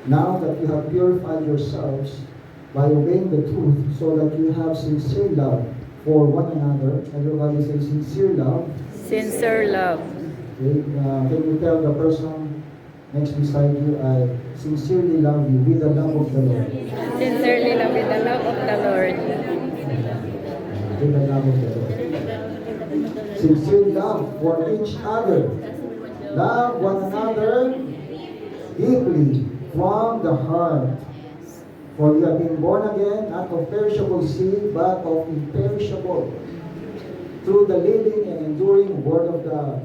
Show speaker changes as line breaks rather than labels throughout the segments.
Now that you have purified yourselves by obeying the truth, so that you have sincere love for one another. Everybody say sincere love.
Sincere love.
Okay, can you tell the person next beside you, I sincerely love you with the love of the Lord.
Sincerely love with the love of the Lord.
With the love of the Lord. Sincere love for each other. Love one another deeply from the heart. For you have been born again, not of perishable seed, but of imperishable, through the living and enduring Word of God.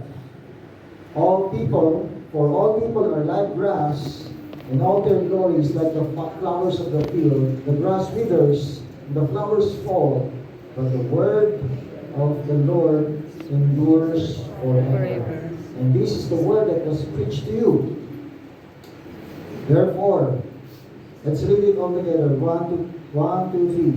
For all people are like grass, and all their glory is like the flowers of the field. The grass withers, and the flowers fall, but the word of the Lord endures forever. And this is the word that was preached to you. Therefore, let's read it all together. One, two, three.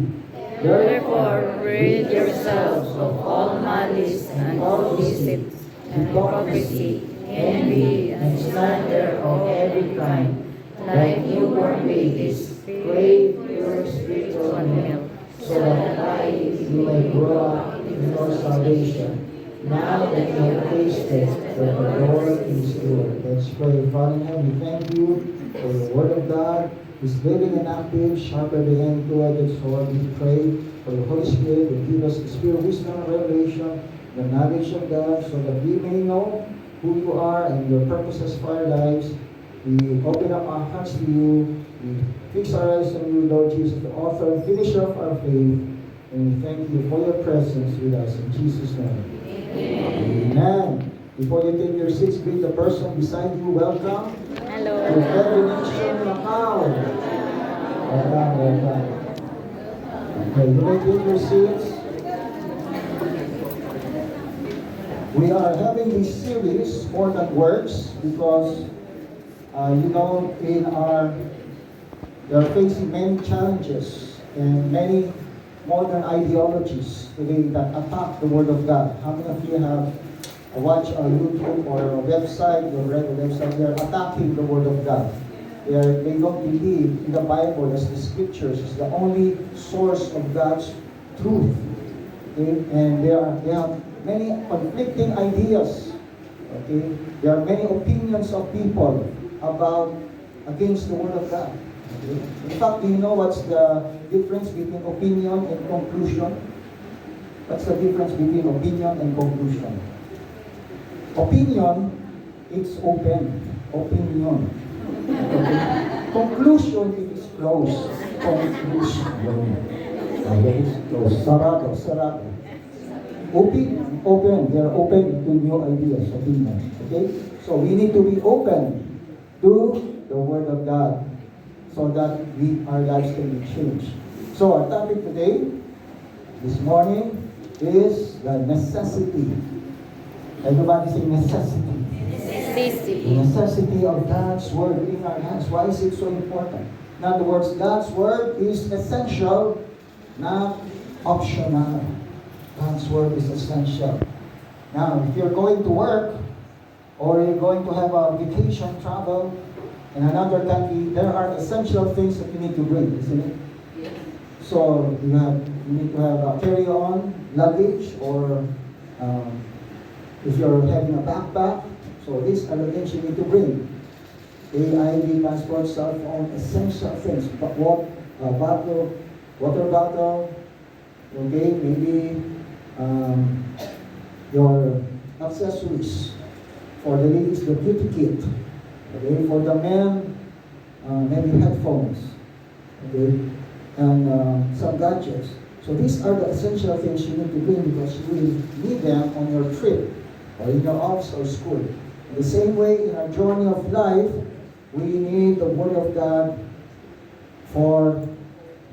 Therefore, rid yourselves of all malice and all deceit and hypocrisy, envy and slander of every kind. Like newborn babies, crave pure spiritual milk, so that by it you may grow up in your salvation. Now that you have tasted that the Lord is good.
Let's pray. Father in heaven, we thank you for the word of God. Is living and active, sharper than any two-edged sword. We pray for the Holy Spirit to give us the spirit of wisdom and revelation, the knowledge of God, so that we may know who you are and your purposes for our lives. We open up our hearts to you. We fix our eyes on you, Lord Jesus, the author and finisher of our faith. And we thank you for your presence with us. In Jesus' name. Amen. Before you take your seats, greet the person beside you. Welcome.
Hello.
To every nation Macau. Welcome. Okay, you may take your seats. We are having this series, More Than Words, because we are facing many challenges and many modern ideologies today that attack the Word of God. How many of you have watched our YouTube or our website, your read the website? They are attacking the Word of God. They don't believe in the Bible as the Scriptures is the only source of God's truth. Okay? And they have many conflicting ideas. Okay? There are many opinions of people against the Word of God. Okay? In fact, do you know what's the difference between opinion and conclusion? What's the difference between opinion and conclusion? Opinion, it's open. Opinion. Okay. Conclusion, it is closed. Conclusion. Okay, it's closed. Sarado. Opinion, open. They are open to new ideas. Opinion. Okay? So we need to be open to the Word of God so that our lives can be changed. So our topic today, this morning, is the necessity. Everybody say necessity. The necessity of God's Word in our hands. Why is it so important? In other words, God's Word is essential, not optional. God's Word is essential. Now, if you're going to work, or you're going to have a vacation, travel in another country, there are essential things that you need to bring, isn't it? So, you need to have a carry-on luggage, or if you're having a backpack, so these are the things you need to bring. AID, passport, cell phone, essential things. But water bottle, okay, maybe your accessories. For the ladies, the beauty kit. Okay, for the men, maybe headphones. Okay, and some gadgets. So these are the essential things you need to bring because you will need them on your trip or in your office or school. In the same way, in our journey of life, we need the Word of God for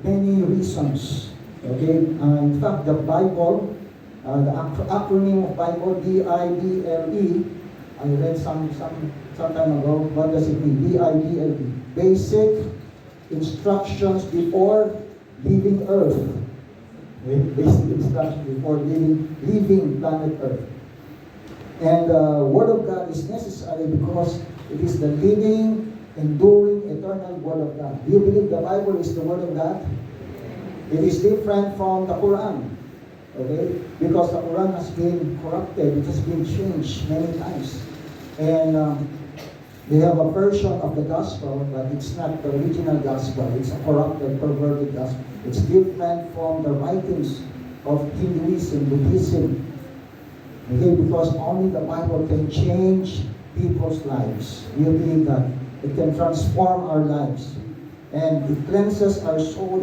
many reasons. Okay, in fact, the Bible, the acronym of Bible, BIBLE, I read some time ago. What does it mean? BIBLE, Basic Instructions Before Leaving Earth. Okay? Basic instructions before leaving planet Earth. And the Word of God is necessary because it is the living enduring, eternal Word of God. Do you believe the Bible is the Word of God? It is different from the Quran. Okay? Because the Quran has been corrupted, it has been changed many times. And they have a version of the gospel, but it's not the original gospel. It's a corrupted, perverted gospel. It's different from the writings of Hinduism, Buddhism. Okay? Because only the Bible can change people's lives. We believe that. It can transform our lives. And it cleanses our soul.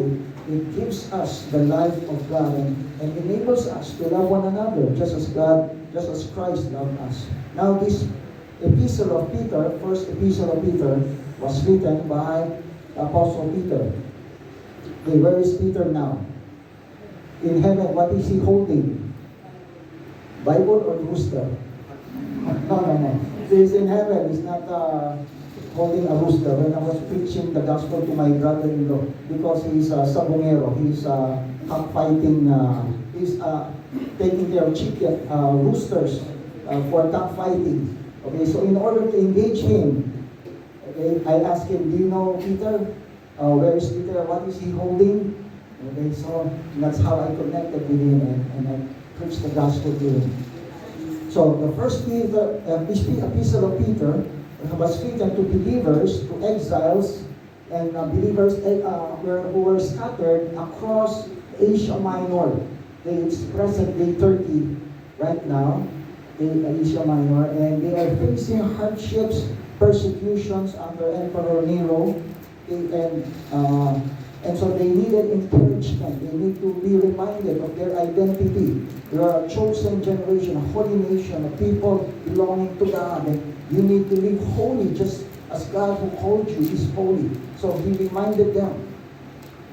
It gives us the life of God and enables us to love one another just as Christ loved us. Now this epistle of Peter, first epistle of Peter, was written by Apostle Peter. Okay, where is Peter now? In heaven, what is he holding? Bible or rooster? No. He's in heaven. He's not holding a rooster. When I was preaching the gospel to my brother-in-law, because he's a sabongero, he's cockfighting, he's taking care of chicken, roosters for cockfighting. Okay, so in order to engage him, okay, I asked him, do you know Peter? Where is Peter? What is he holding? Okay, so that's how I connected with him and I preached the gospel to him. So the first epistle of Peter was written to believers, to exiles, and believers who were scattered across Asia Minor. It's present-day Turkey right now, in Asia Minor, and they are facing hardships, persecutions under Emperor Nero, and so they needed encouragement. They need to be reminded of their identity. They are a chosen generation, a holy nation, a people belonging to God. And you need to live holy just as God who called you is holy. So he reminded them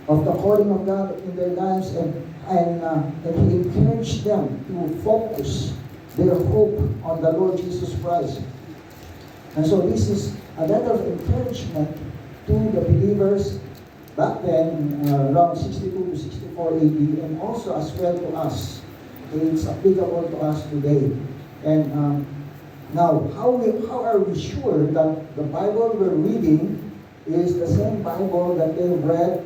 of the calling of God in their lives and he encouraged them to focus their hope on the Lord Jesus Christ. And so this is a letter of encouragement to the believers back then, around 62 to 64 AD, and also as well to us. It's applicable to us today. And now, how are we sure that the Bible we're reading is the same Bible that they read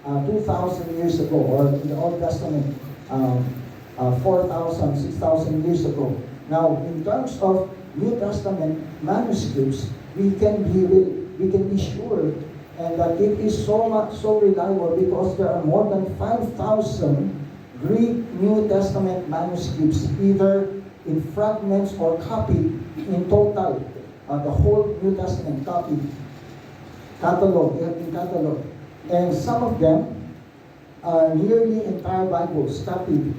2,000 years ago, or in the Old Testament 4,000, 6,000 years ago? Now, in terms of New Testament manuscripts, we can be sure and that it is so reliable because there are more than 5,000 Greek New Testament manuscripts, either in fragments or copied in total. The whole New Testament copied, cataloged, they have been cataloged. And some of them are nearly entire Bibles copied.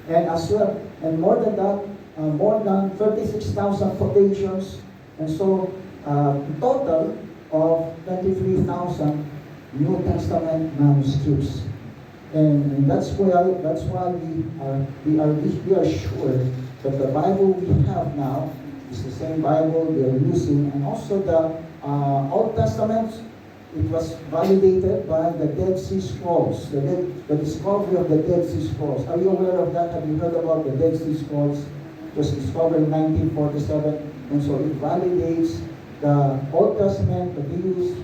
And as well, and more than that, more than 36,000 quotations. And so, in total, of 23,000 New Testament manuscripts, and that's why we are sure that the Bible we have now is the same Bible they are using, and also the Old Testament. It was validated by the Dead Sea Scrolls, the discovery of the Dead Sea Scrolls. Are you aware of that? Have you heard about the Dead Sea Scrolls? It was discovered in 1947, and so it validates the Old Testament, the views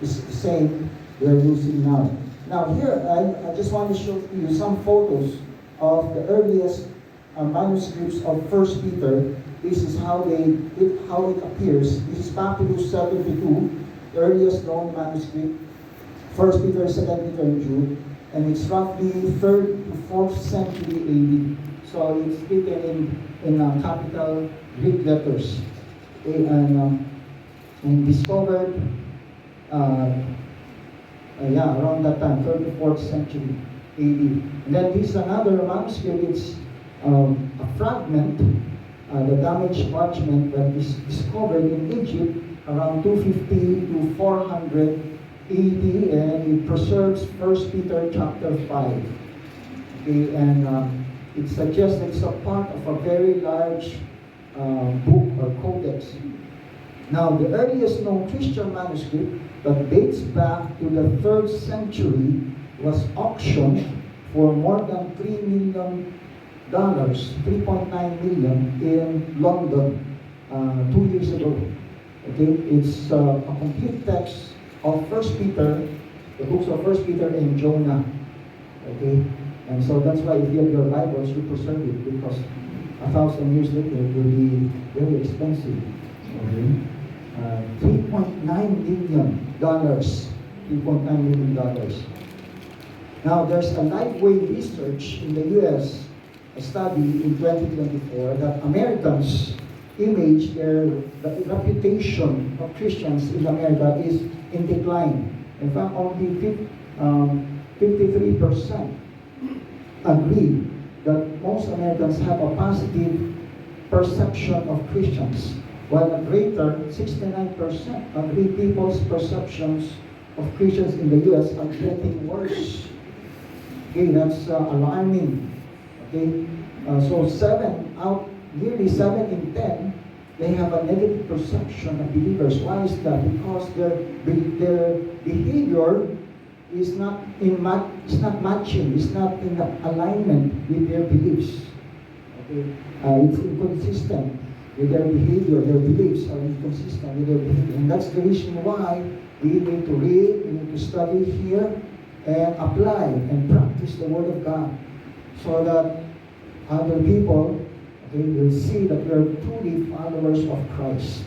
is the same they're using now. Now here, I just want to show you some photos of the earliest manuscripts of 1 Peter. This is how it appears. This is Papyrus 72, the earliest known manuscript. 1 Peter, 2 Peter, and Jude. And it's roughly 3rd to 4th century AD. So it's written in capital Greek letters. Okay, and discovered around that time, 3rd to 4th century AD. And then this is another manuscript. It's a fragment, the damaged parchment that is discovered in Egypt around 250 to 400 AD, and it preserves 1 Peter chapter 5. Okay, and it suggests that it's a part of a very large book or codex. Now, the earliest known Christian manuscript that dates back to the 3rd century was auctioned for more than $3 million, $3.9 million in London 2 years ago. Okay, it's a complete text of First Peter, the books of First Peter and Jonah. Okay, and so that's why if you have your Bibles, you preserve it because 1,000 years later it will be very expensive. Okay, $3.9 million. $3.9 million. Now, there's a Lifeway research in the U.S. a study in 2024 that Americans image the reputation of Christians in America is in decline. In fact, only 53% agree that most Americans have a positive perception of Christians, while a greater 69% agree people's perceptions of Christians in the U.S. are getting worse. Okay, that's alarming. Okay, so nearly 7 in 10, they have a negative perception of believers. Why is that? Because their behavior is not matching, it's not in alignment with their beliefs. Okay, it's inconsistent with their behavior. Their beliefs are inconsistent with their behavior, and that's the reason why we need to read, we need to study here, and apply and practice the Word of God, so that other people, okay, will see that we are truly followers of Christ.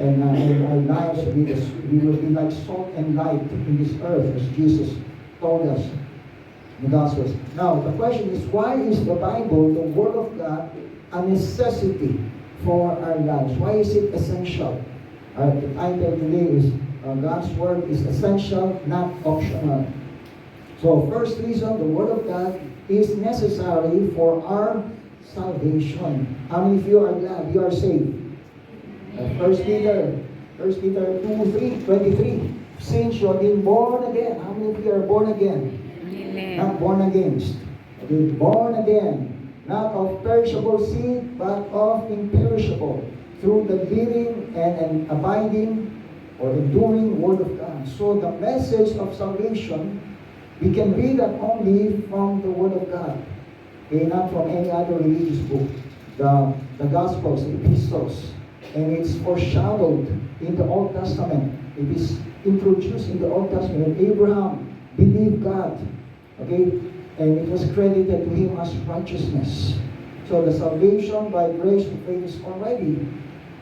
And in our lives, we will be like salt and light in this earth, as Jesus told us in the Gospels. Now, the question is, why is the Bible, the Word of God, a necessity for our lives? Why is it essential? The title today is God's Word is essential, not optional. So, first reason, the Word of God is necessary for our salvation. How many of you are glad you are saved? 1 Peter 2:23. Since you have been born again, how many of you are born again?
Amen.
Not born against. Okay, born again, not of perishable seed, but of imperishable, through the living and abiding or enduring Word of God. So the message of salvation, we can read that only from the Word of God. Okay, not from any other religious book. The Gospels, the Epistles, and it's foreshadowed in the Old Testament. It is introduced in the Old Testament. Abraham believed God, okay, and it was credited to him as righteousness. So the salvation by grace through faith is already,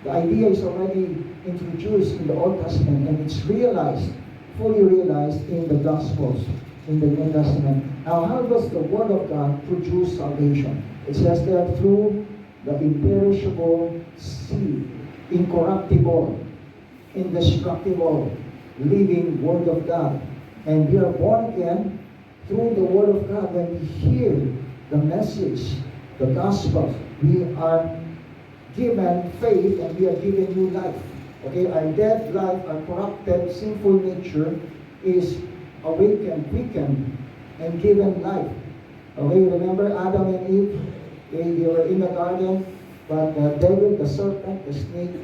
the idea is already introduced in the Old Testament, and it's realized, fully realized in the Gospels, in the New Testament. Now, how does the Word of God produce salvation? It says there, through the imperishable seed, incorruptible, indestructible, living Word of God. And we are born again through the Word of God. When we hear the message, the gospel, we are given faith and we are given new life. Okay, our dead life, our corrupted, sinful nature is awakened, quickened, and given life. Okay, remember Adam and Eve? They were in the garden, but the devil, the serpent, the snake,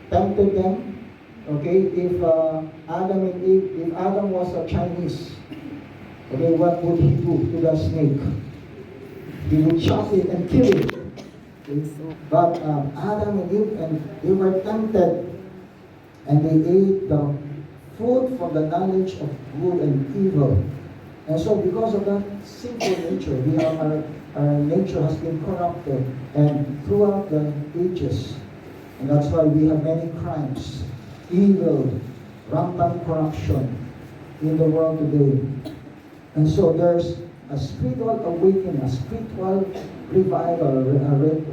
tempted them. Okay, if Adam was a Chinese, okay, what would he do to the snake? He would chop it and kill it. Okay? But Adam and Eve, and they were tempted, and they ate the fruit from the knowledge of good and evil. And so because of that sinful nature, our nature has been corrupted, and throughout the ages, and that's why we have many crimes, evil, rampant corruption in the world today. And so there's a spiritual awakening, a spiritual revival, a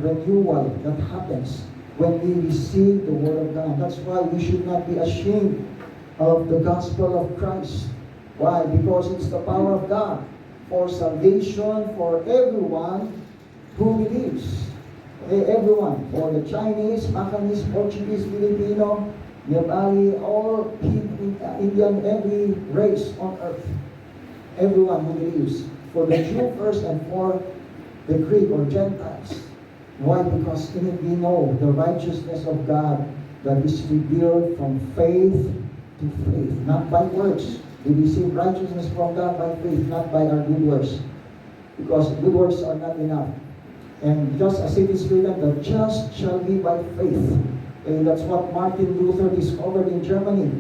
renewal that happens when we receive the Word of God. That's why we should not be ashamed of the gospel of Christ. Why? Because it's the power of God for salvation for everyone who believes. Everyone, for the Chinese, Macanese, Portuguese, Filipino, Nepali, all people, Indian, every race on earth. Everyone who believes. For the Jew first and for the Greek or Gentiles. Why? Because in it we know the righteousness of God that is revealed from faith to faith, not by works. We receive righteousness from God by faith, not by our good works. Because good works are not enough. And just as it is written, the just shall be by faith. And that's what Martin Luther discovered in Germany.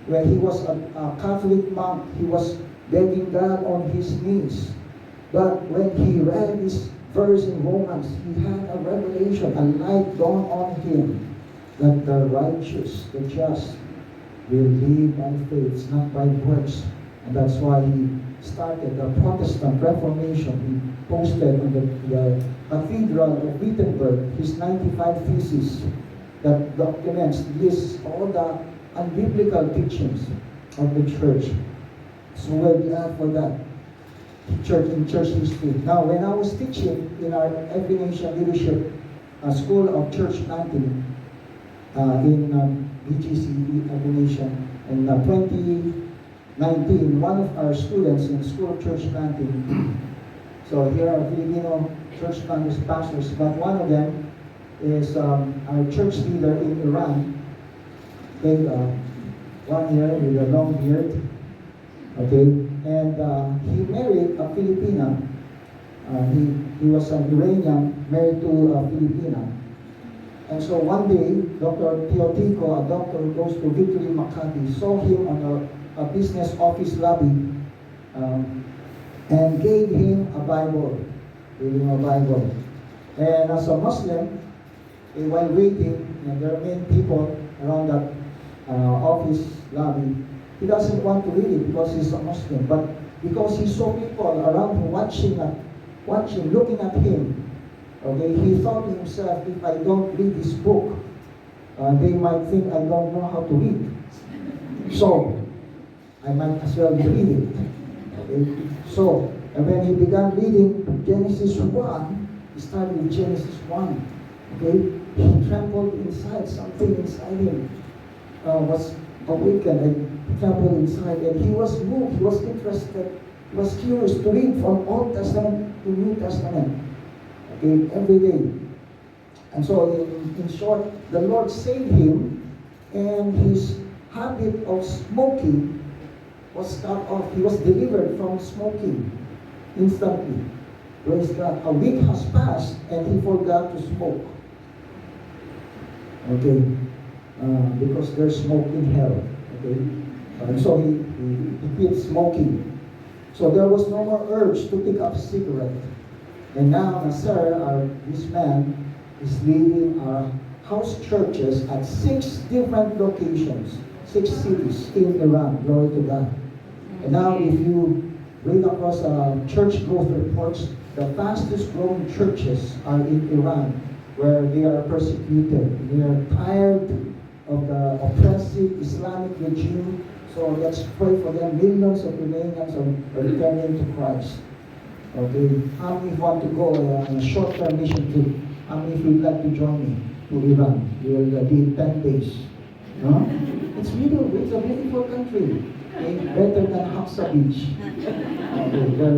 When he was a Catholic monk, he was begging God on his knees. But when he read this verse in Romans, he had a revelation, a light dawned on him, that the righteous, the just, will live by faith, not by works. And that's why he started the Protestant Reformation. He posted on the Cathedral of Wittenberg his 95 Theses that documents, lists all the unbiblical teachings of the church. So we're glad for that. In church history. Now, when I was teaching in our Every Nation Leadership School of Church Planting in BGC Every Nation in 2019, one of our students in School of Church Planting, so here are Filipino church planters, pastors, but one of them is our church leader in Iran. Okay, 1 year with a long beard. Okay, and he married a Filipina. He was an Iranian married to a Filipina. And so one day, Dr. Teotico, a doctor who goes to Victory Makati, saw him on a business office lobby and gave him a Bible. And as a Muslim, while waiting, and there are many people around that office lobby, he doesn't want to read it because he's a Muslim, but because he saw people around him watching, looking at him. Okay, he thought to himself, if I don't read this book, they might think I don't know how to read. So, I might as well read it. Okay? So, and when he began reading Genesis 1, he started with Genesis 1. Okay? He trembled inside, something inside him was awakened and trembled inside. And he was moved, he was interested, he was curious to read from Old Testament to New Testament. Okay, every day. And so, in short, the Lord saved him, and his habit of smoking was cut off. He was delivered from smoking instantly. Praise God. A week has passed, and he forgot to smoke. Okay, because there's smoke in hell. Okay, so he quit smoking. So there was no more urge to pick up a cigarette. And now Nasser, this man, is leading house churches at 6 different locations, 6 cities in Iran. Glory to God. And now if you read across church growth reports, the fastest growing churches are in Iran, where they are persecuted. They are tired of the oppressive Islamic regime. So let's pray for them. Millions of Iranians are returning to Christ. Okay, how many want to go on a short-term mission trip? How many of you would like to join me to Iran? You will be in 10 days. No? It's a beautiful country. Okay? Better than Hafsa Beach. Okay, there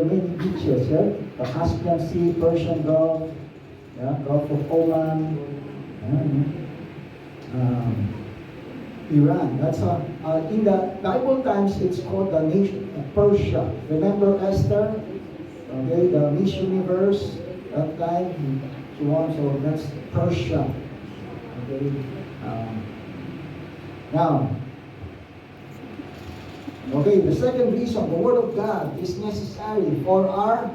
are many beaches here. The Caspian Sea, Persian Gulf, Gulf of Oman, Iran. That's in the Bible times it's called the nation of Persia. Remember Esther? Okay, the Miss Universe that time, so on. So that's Persia. Okay. Now, okay, the second reason, the Word of God is necessary for our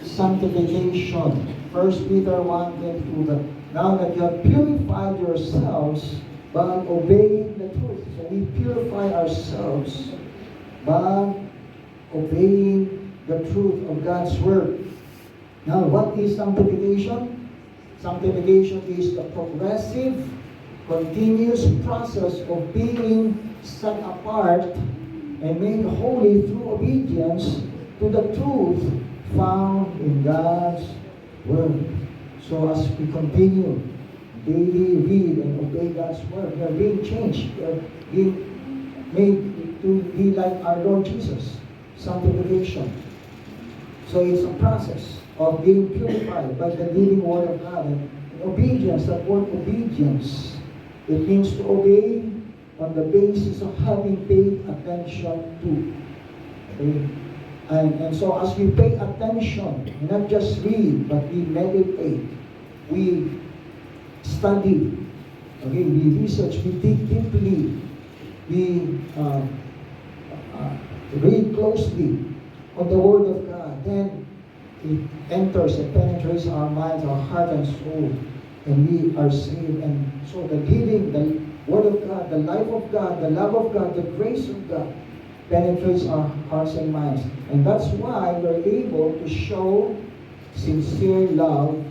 sanctification. 1 Peter 1:22. Now that you have purified yourselves by obeying the truth. So we purify ourselves by obeying the truth of God's Word. Now, what is sanctification? Sanctification is the progressive, continuous process of being set apart and made holy through obedience to the truth found in God's Word. So as we continue daily read and obey God's Word, we are being changed. We are being made to be like our Lord Jesus. Sanctification. So it's a process of being purified by the living Word of God. And obedience, that word obedience, it means to obey on the basis of having paid attention to. Okay? And so as we pay attention, we not just read, but we meditate, we study, Okay, we research, we dig deeply, we read closely on the Word of God, then it enters and penetrates our minds, our heart and soul, and we are saved. And so the living, the Word of God, the life of God, the love of God, the grace of God penetrates our hearts and minds. And that's why we're able to show sincere love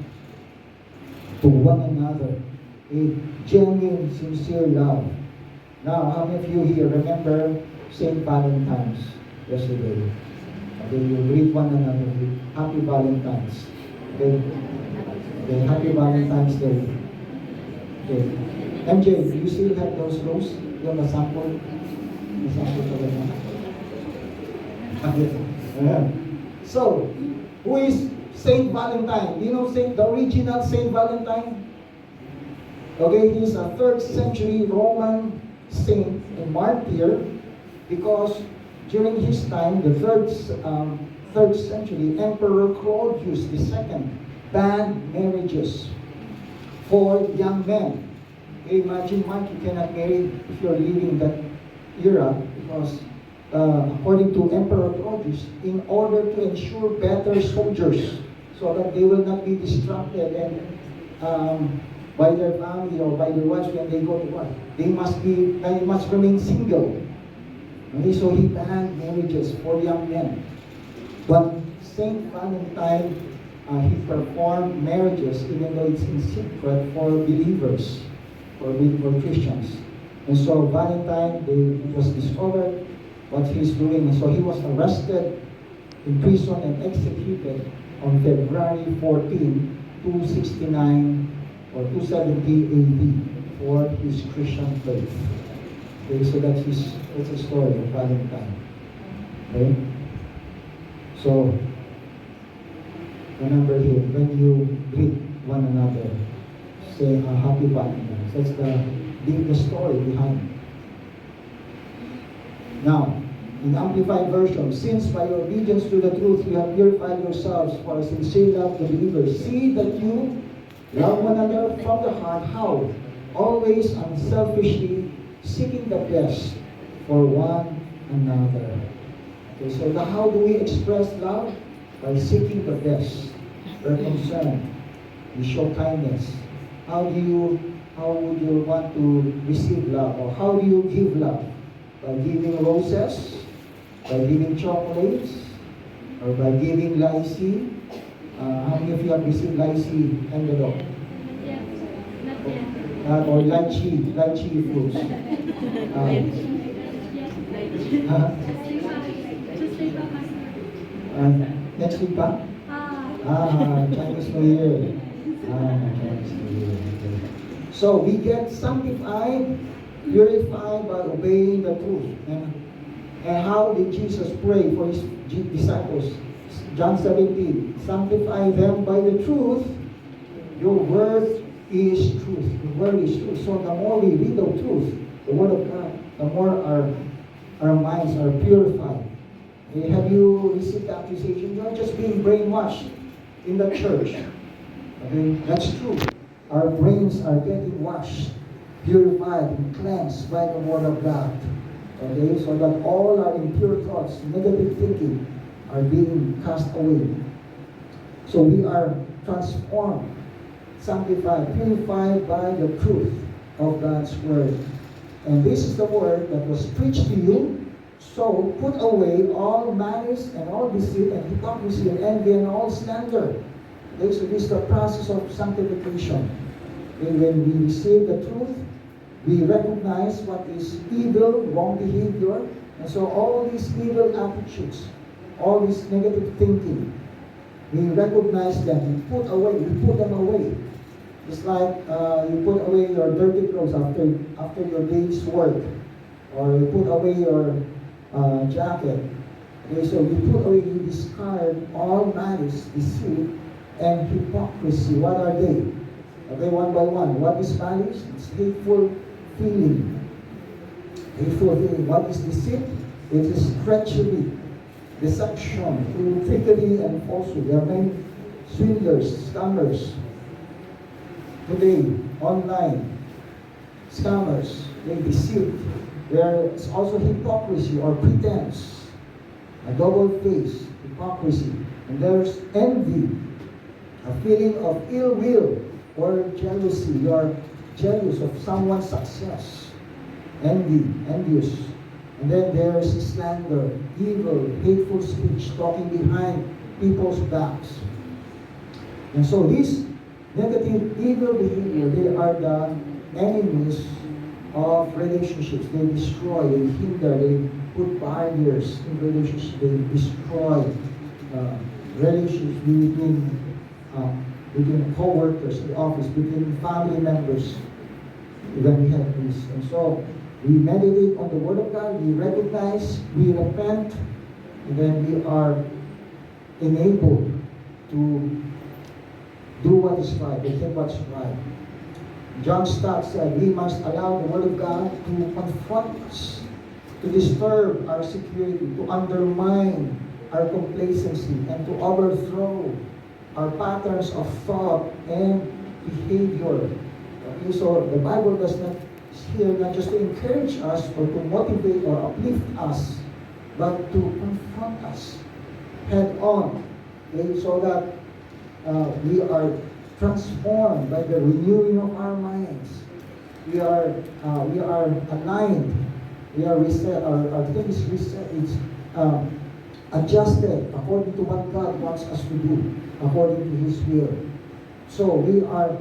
to one another. A genuine, sincere love. Now, how many of you here remember St. Valentine's yesterday? Okay, you greet one another with Happy Valentine's. Okay, okay, Happy Valentine's Day. Okay. MJ, do you still have those roses? You have a sample? A sample talaga? Okay. Ayan. So, who is Saint Valentine? Do you know the original Saint Valentine? Okay, he's a 3rd century Roman saint and martyr because during his time, the 3rd century, Emperor Claudius II banned marriages for young men. Okay, imagine, Mark, you cannot marry if you're living that era because according to Emperor Claudius, in order to ensure better soldiers so that they will not be distracted and by their family or by their wives when they go to war, they must remain single. Okay, so he banned marriages for young men. But Saint Valentine, he performed marriages even though it's in secret for believers, for Christians. And so Valentine, it was discovered what he's doing. And so he was arrested, imprisoned, and executed on February 14, 269 or 270 AD for his Christian faith. Okay, so that's the story of Valentine. Okay? So, remember here, when you greet one another, say a happy Valentine's. That's the story behind it. Now, in the Amplified Version, since by your obedience to the truth you have purified yourselves for a sincere love to believers, see that you love one another from the heart. How? Always unselfishly seeking the best for one another. Okay, so how do we express love? By seeking the best. We're concerned. We show kindness. How would you want to receive love? Or how do you give love? By giving roses? By giving chocolates? Or by giving lychee? How many of you have received lychee envelope? Or lychee fruits? Next week pa? Chinese New Year. Chinese New Year. Okay. So we get sanctified, purified by obeying the truth. And how did Jesus pray for his disciples? John 17, sanctify them by the truth. Your word is truth. Your word is truth. So the more we read the truth, the word of God, the more our minds are purified. Have you received the accusation? You're just being brainwashed in the church. Okay, that's true. Our brains are getting washed, purified, and cleansed by the word of God. Okay, so that all our impure thoughts, negative thinking, are being cast away. So we are transformed, sanctified, purified by the truth of God's word. And this is the word that was preached to you. So put away all malice and all deceit and hypocrisy and envy and all slander. Okay, so this is the process of sanctification. Okay, when we receive the truth, we recognize what is evil, wrong behavior, and so all these evil attitudes, all this negative thinking, we recognize them and we put them away. It's like you put away your dirty clothes after your day's work, or you put away your jacket. Okay, so you put away, you discard all malice, deceit, and hypocrisy. What are they? Okay, one by one. What is malice? It's hateful feeling. Hateful feeling. What is deceit? It is treachery, deception, through trickery and falsehood. There are many swindlers, scammers today, online. scammers, they deceive. There is also hypocrisy or pretense, a double face, hypocrisy. And there's envy, a feeling of ill will or jealousy. You are jealous of someone's success. Envy, envious. And then there's slander, evil, hateful speech, talking behind people's backs. And so these negative, evil behavior, they are the enemies of relationships. They destroy, they hinder, they put barriers in relationships. They destroy relationships between co-workers in the office, between family members, when we have this. And so we meditate on the Word of God, we recognize, we repent, and then we are enabled to do what is right, to think what's right. John Stott said, we must allow the Word of God to confront us, to disturb our security, to undermine our complacency, and to overthrow our patterns of thought and behavior. Okay, so the Bible does not here not just to encourage us or to motivate or uplift us, but to confront us head on, okay, so that we are transformed by the renewing of our minds. We are aligned. We are reset. Our thing is reset. It's adjusted according to what God wants us to do, according to His will. So we are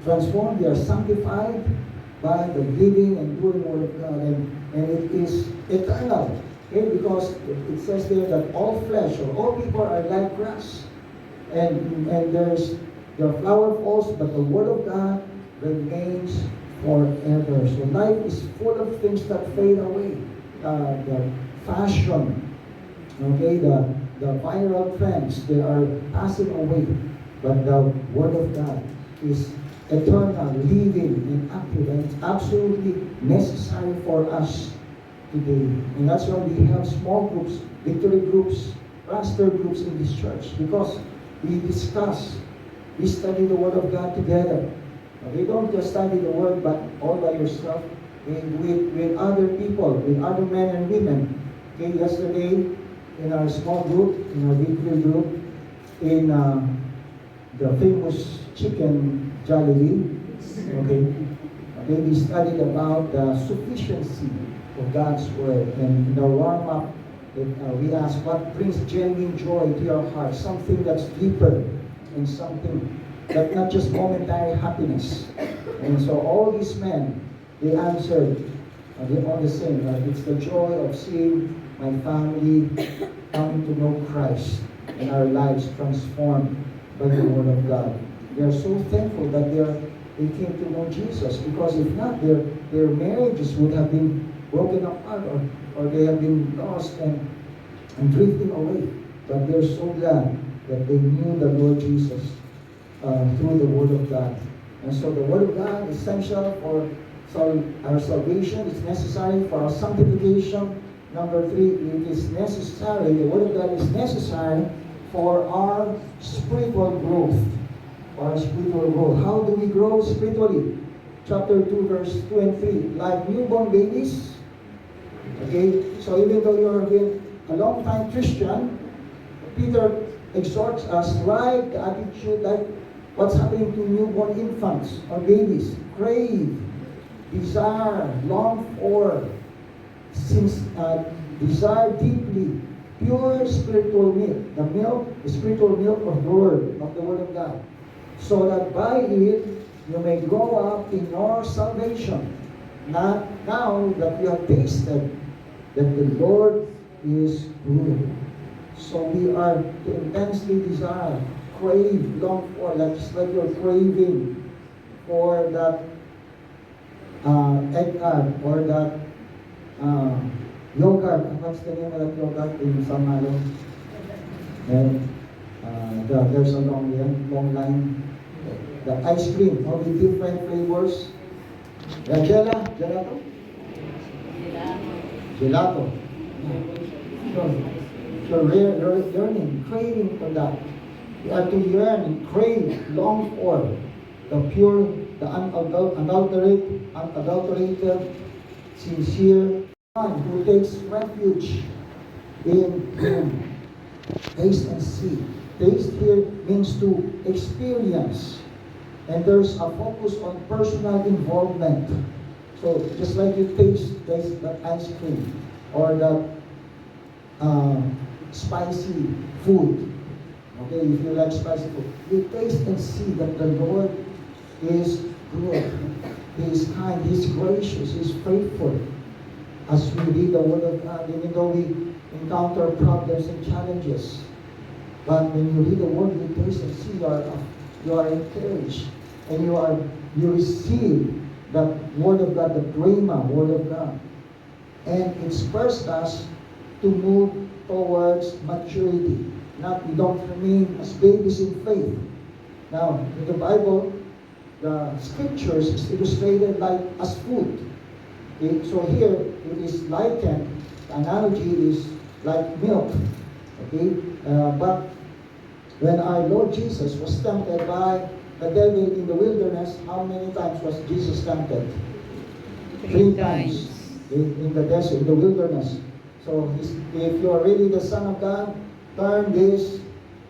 transformed. We are sanctified by the living and doing Word of God, and it is eternal. Okay, because it says there that all flesh or all people are like grass, and the flower falls, but the Word of God remains forever. So life is full of things that fade away. The fashion, okay, the viral trends, they are passing away, but the Word of God is eternal, living, and active, and it's absolutely necessary for us today. And that's why we have small groups, victory groups, pastor groups in this church, because we discuss, we study the Word of God together. We don't just study the Word, but all by yourself, with other people, with other men and women. Okay, yesterday, in our small group, in our victory group, in the famous chicken Galilee, okay, we studied about the sufficiency of God's Word. And in the warm-up, we asked, what brings genuine joy to your heart? Something that's deeper, and something that not just momentary happiness. And so all these men, they answered all the same. It's the joy of seeing my family coming to know Christ and our lives transformed by the Word of God. They are so thankful that they came to know Jesus, because if not, their marriages would have been broken apart, or they have been lost and drifting away. But they're so glad that they knew the Lord Jesus through the Word of God. And so the Word of God is essential for our salvation. It's necessary for our sanctification. Number 3, it is necessary, the Word of God is necessary for our spiritual growth. Our spiritual growth. How do we grow spiritually? Chapter 2, verse 2 and 3. Like newborn babies. Okay, so even though you're been a long time Christian, Peter exhorts us, like the attitude, like what's happening to newborn infants or babies. Crave, desire, long for, desire deeply, pure spiritual milk. The spiritual milk of the Word of God. So that by it you may grow up in your salvation. Not now that you have tasted that the Lord is good. So we are to intensely desire, crave, long for, just like you're craving for that egg tart or that yogurt. What's the name of that yogurt in Samalo? And there's a long line. The ice cream, all the different flavors. The gelato? Gelato. So yearning, craving for that. We are to yearn and crave, long for the pure the unadulterated, sincere one who takes refuge in Him. Taste and see. Taste here means to experience. And there's a focus on personal involvement. So just like you taste that ice cream or that spicy food. Okay, if you like spicy food, you taste and see that the Lord is good. He is kind, He is gracious, He is faithful. As we read the Word of God, even though we encounter problems and challenges, but when you read the Word, you taste and see, you are encouraged, and you receive the Word of God, the Rhema Word of God, and it spurs us to move towards maturity. We don't remain as babies in faith. Now, in the Bible, the scriptures is illustrated like as food. Okay? So here, it is likened, the analogy is like milk. Okay? But when our Lord Jesus was tempted by the devil in the wilderness, how many times was Jesus tempted? 3 times. In the desert, in the wilderness. So if you are really the Son of God, turn this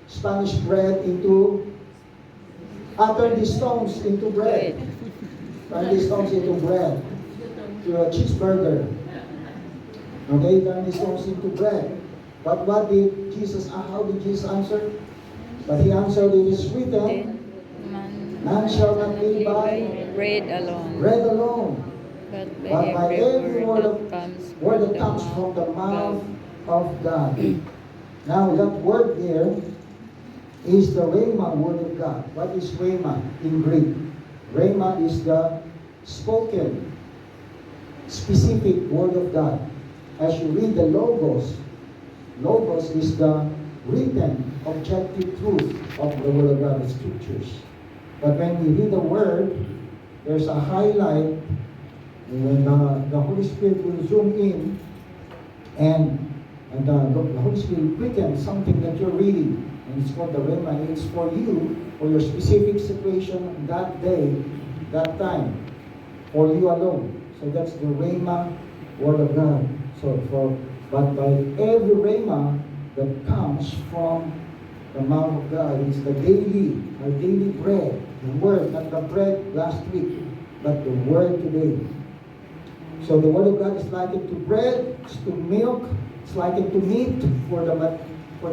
Spanish bread into, turn these stones into bread. Turn these stones into bread. To a cheeseburger. Okay, turn these stones into bread. But what did Jesus, how did Jesus answer? But He answered, it is written, man shall not live by
bread alone,
but by every word that comes from the mouth of God. Now that word there is the Rhema Word of God. What is Rhema in Greek? Rhema is the spoken, specific Word of God. As you read the Logos is the written, objective truth of the Word of God, the Scriptures. But when we read the Word, there's a highlight, and the Holy Spirit will zoom in, and the Holy Spirit quickens something that you're reading. And it's called the Rhema. It's for you, for your specific situation that day, that time, for you alone. So that's the Rhema Word of God. But by every Rhema that comes from the mouth of God, it's the our daily bread, the Word, not the bread last week, but the Word today. So the Word of God is likened to bread, it's to milk, it's likened to meat for the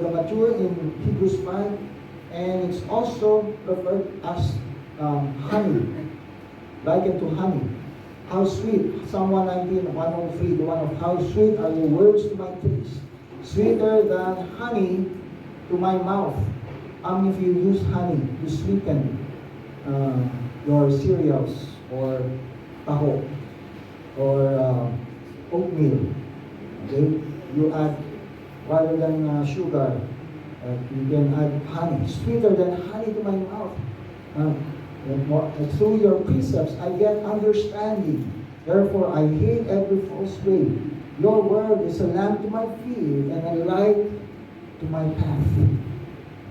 mature in Hebrews 5, and it's also referred as honey, likened to honey. How sweet, Psalm 119, 103, the one of how sweet are your words to my taste, sweeter than honey to my mouth. How many of you use honey to sweeten your cereals or taho or oatmeal? Okay, you add, rather than sugar, you can add honey, sweeter than honey to my mouth. Through your precepts I get understanding. Therefore I hate every false way. Your word is a lamp to my feet and a light to my path.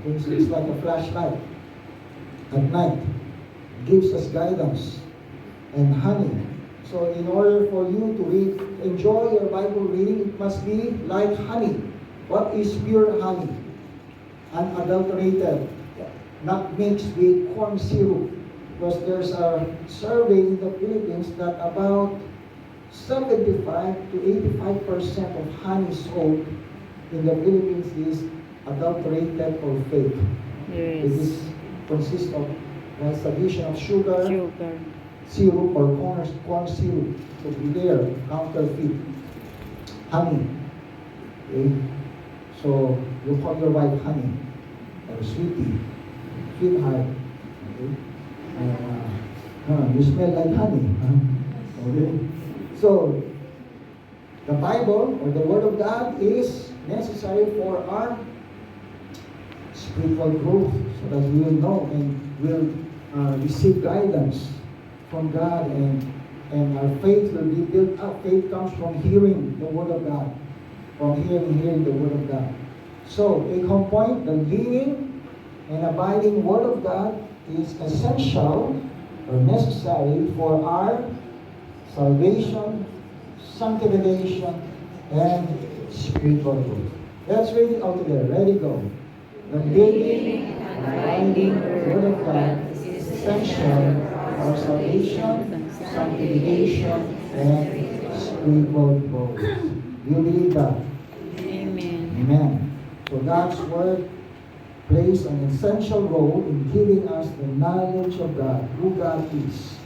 It's like a flashlight at night. It gives us guidance and honey. So in order for you to enjoy your Bible reading, it must be like honey. What is pure honey? Unadulterated, not mixed with corn syrup. Because there's a survey in the Philippines that about 75 to 85% of honey sold in the Philippines is adulterated or fake.
Yes.
It consists of addition of sugar, syrup, or corn syrup. So beware, counterfeit honey. Okay? So you call your wife honey or sweetie, sweetheart. Okay? You smell like honey. Okay? So, the Bible or the Word of God is necessary for our spiritual growth so that we will know and will receive guidance from God, and our faith will be built up. Faith comes from hearing the Word of God, from hearing the Word of God. So, take home point, the living and abiding Word of God is essential are necessary for our salvation, sanctification, and spiritual growth. Let's read it all together. Ready, go. The living and abiding Word of God is essential for our salvation, sanctification, and spiritual growth. Do you believe that?
Amen.
Amen. So God's Word plays an essential role in giving us the knowledge of God, who God is.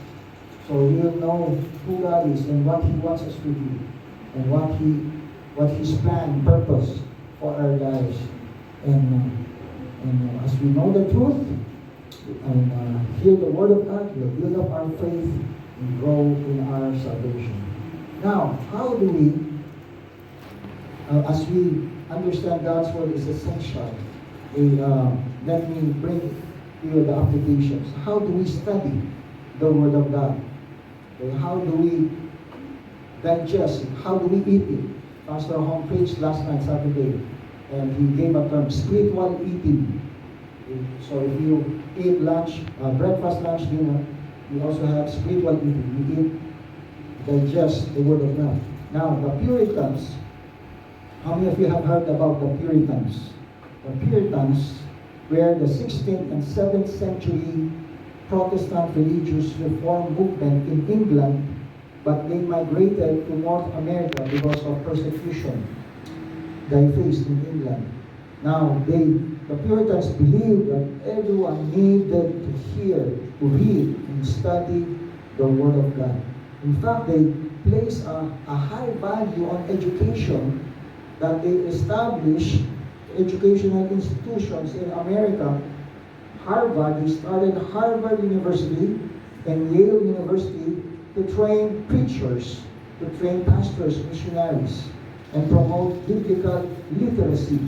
So we'll know who God is and what He wants us to do, and what His plan and purpose for our lives. And as we know the truth and hear the Word of God, we'll build up our faith and grow in our salvation. Now, how do we, as we understand God's Word is essential, let me bring you the applications. How do we study the Word of God? Okay, how do we digest it? How do we eat it? Pastor Hong preached last night, Saturday, and he gave a term, spiritual eating. So if you eat lunch, breakfast, lunch, dinner, you also have spiritual eating. You eat, digest the Word of God. Now, the Puritans, how many of you have heard about the Puritans? The Puritans were the 16th and 7th century Protestant religious reform movement in England, but they migrated to North America because of persecution they faced in England. Now, the Puritans believed that everyone needed to hear, to read, and study the Word of God. In fact, they placed a high value on education, that they established educational institutions in America. Harvard, they started Harvard University and Yale University to train preachers, to train pastors, missionaries, and promote biblical literacy.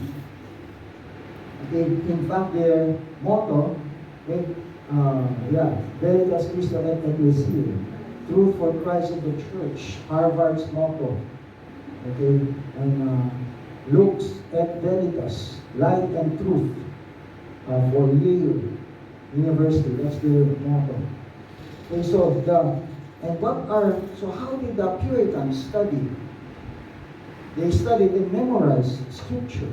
In fact, their motto, Veritas Christian et Ecclesia, Truth for Christ in the Church, Harvard's motto. Okay, and Lux et Veritas, Light and Truth, for Yale University. That's their motto. Okay, so how did the Puritans study? They studied and memorized Scripture.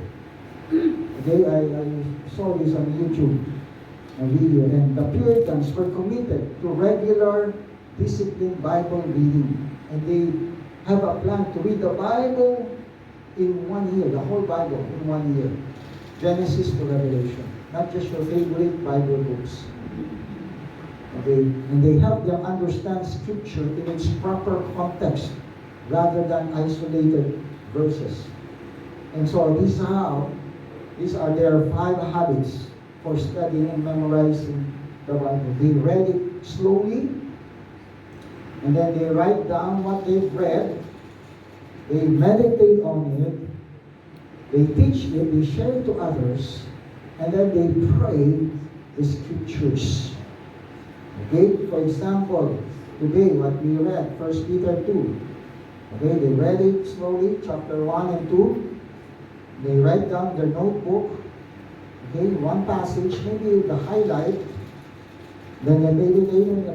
Okay, I saw this on YouTube, a video, and the Puritans were committed to regular, disciplined Bible reading, and they have a plan to read the Bible in 1 year, the whole Bible in 1 year, Genesis to Revelation, not just your favorite Bible books. Okay, and they help them understand Scripture in its proper context rather than isolated verses. And so these are their 5 habits for studying and memorizing the Bible. They read it slowly, and then they write down what they've read. They meditate on it. They teach it. They share it to others, and then they pray the Scriptures. Okay, for example, today what we read, 1 Peter 2. Okay, they read it slowly, chapter 1 and 2. They write down their notebook. Okay, one passage, maybe the highlight. Then they meditate and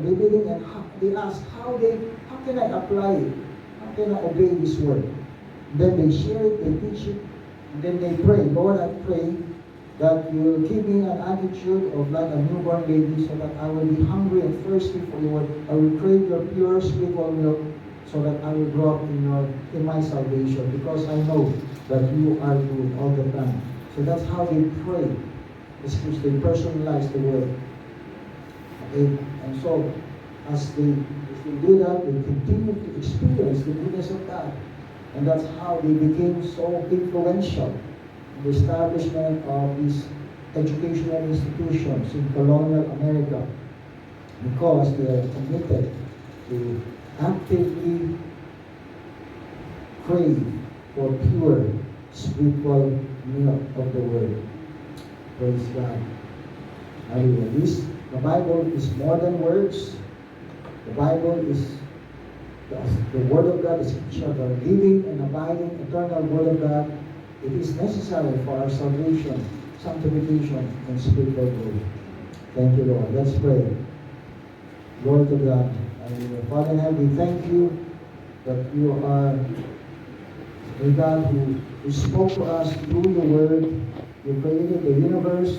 they ask, how can I apply it? How can I obey this word? Then they share it, they teach it, and then they pray. Lord, I pray that you will give me an attitude of like a newborn baby, so that I will be hungry and thirsty for your word. I will crave your pure spiritual milk, so that I will grow up in my salvation, because I know that you are good all the time. So that's how they pray. They personalize the word. Okay? And so as they do that, they continue to experience the goodness of God. And that's how they became so influential in the establishment of these educational institutions in colonial America, because they are committed to actively crave for pure spiritual milk of the Word. Praise God. Hallelujah. The Bible is more than words. The Bible is the Word of God, the Scripture, the living and abiding eternal Word of God. It is necessary for our salvation, sanctification, and spiritual growth. Thank you, Lord. Let's pray. Glory to God. And Father in heaven, we thank you that you are a God who spoke to us through your word. You created the universe.